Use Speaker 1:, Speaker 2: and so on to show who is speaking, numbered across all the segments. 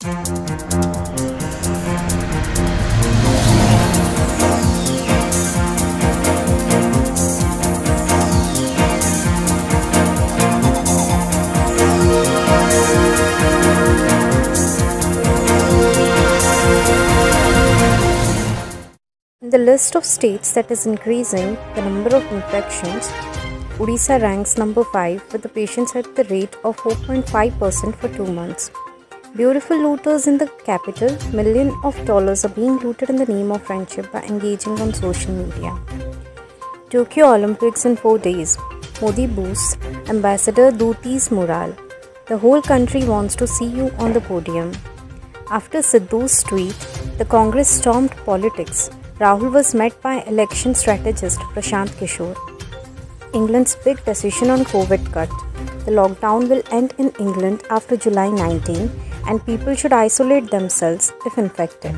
Speaker 1: In the list of states that is increasing the number of infections, Odisha ranks number 5 with the patients at the rate of 4.5% for 2 months. Beautiful looters in the capital, millions of dollars are being looted in the name of friendship by engaging on social media. Tokyo Olympics in 4 days. Modi boosts Ambassador Duti's morale. The whole country wants to see you on the podium. After Sidhu's tweet, the Congress stormed politics. Rahul was met by election strategist Prashant Kishore. England's big decision on COVID cut. The lockdown will end in England after July 19 and people should isolate themselves if infected.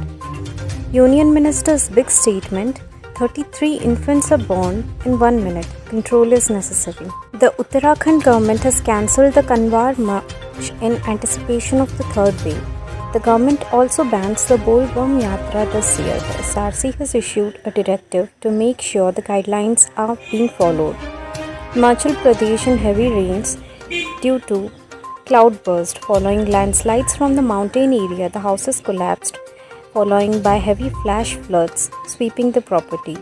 Speaker 1: Union Minister's big statement, 33 infants are born in 1 minute. Control is necessary. The Uttarakhand government has cancelled the Kanwar March in anticipation of the third wave. The government also bans the Bol Bum Yatra this year. The SRC has issued a directive to make sure the guidelines are being followed. Himachal Pradesh in heavy rains due to cloudburst following landslides from the mountain area. The houses collapsed, following by heavy flash floods sweeping the property.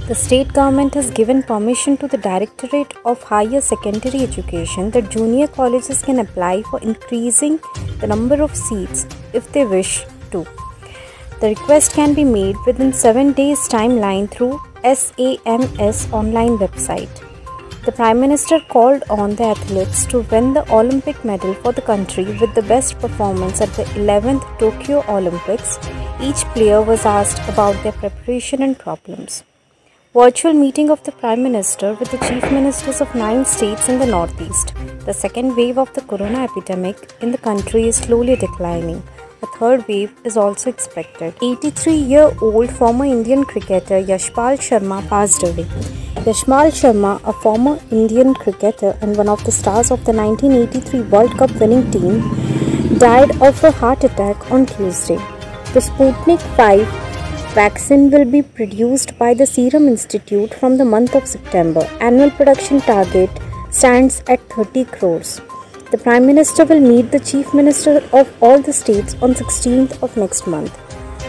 Speaker 1: The state government has given permission to the Directorate of Higher Secondary Education that junior colleges can apply for increasing the number of seats if they wish to. The request can be made within 7 days timeline through SAMS online website. The Prime Minister called on the athletes to win the Olympic medal for the country with the best performance at the 11th Tokyo Olympics. Each player was asked about their preparation and problems. Virtual meeting of the Prime Minister with the Chief Ministers of 9 states in the Northeast. The second wave of the corona epidemic in the country is slowly declining. A third wave is also expected. 83-year-old former Indian cricketer Yashpal Sharma passed away. Yashpal Sharma, a former Indian cricketer and one of the stars of the 1983 World Cup winning team, died of a heart attack on Tuesday. The Sputnik 5 vaccine will be produced by the Serum Institute from the month of September. Annual production target stands at 30 crores. The Prime Minister will meet the Chief Minister of all the states on 16th of next month.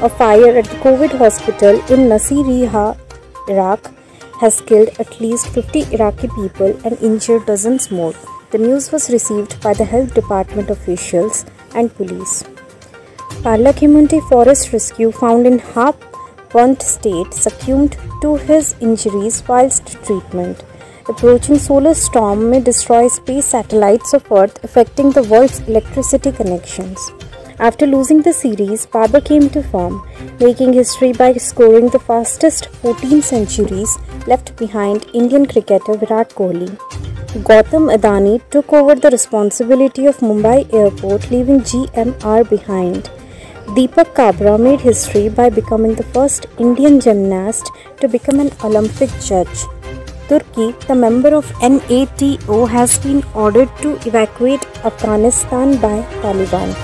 Speaker 1: A fire at the COVID hospital in Nasiriyah, Iraq has killed at least 50 Iraqi people and injured dozens more. The news was received by the health department officials and police. Parlakemunti forest rescue found in half-burnt state succumbed to his injuries whilst treatment. Approaching solar storm may destroy space satellites of Earth, affecting the world's electricity connections. After losing the series, Babar came to form, making history by scoring the fastest 14 centuries left behind Indian cricketer Virat Kohli. Gautam Adani took over the responsibility of Mumbai Airport, leaving GMR behind. Deepak Kabra made history by becoming the first Indian gymnast to become an Olympic judge. Turkey, the member of NATO, has been ordered to evacuate Afghanistan by Taliban.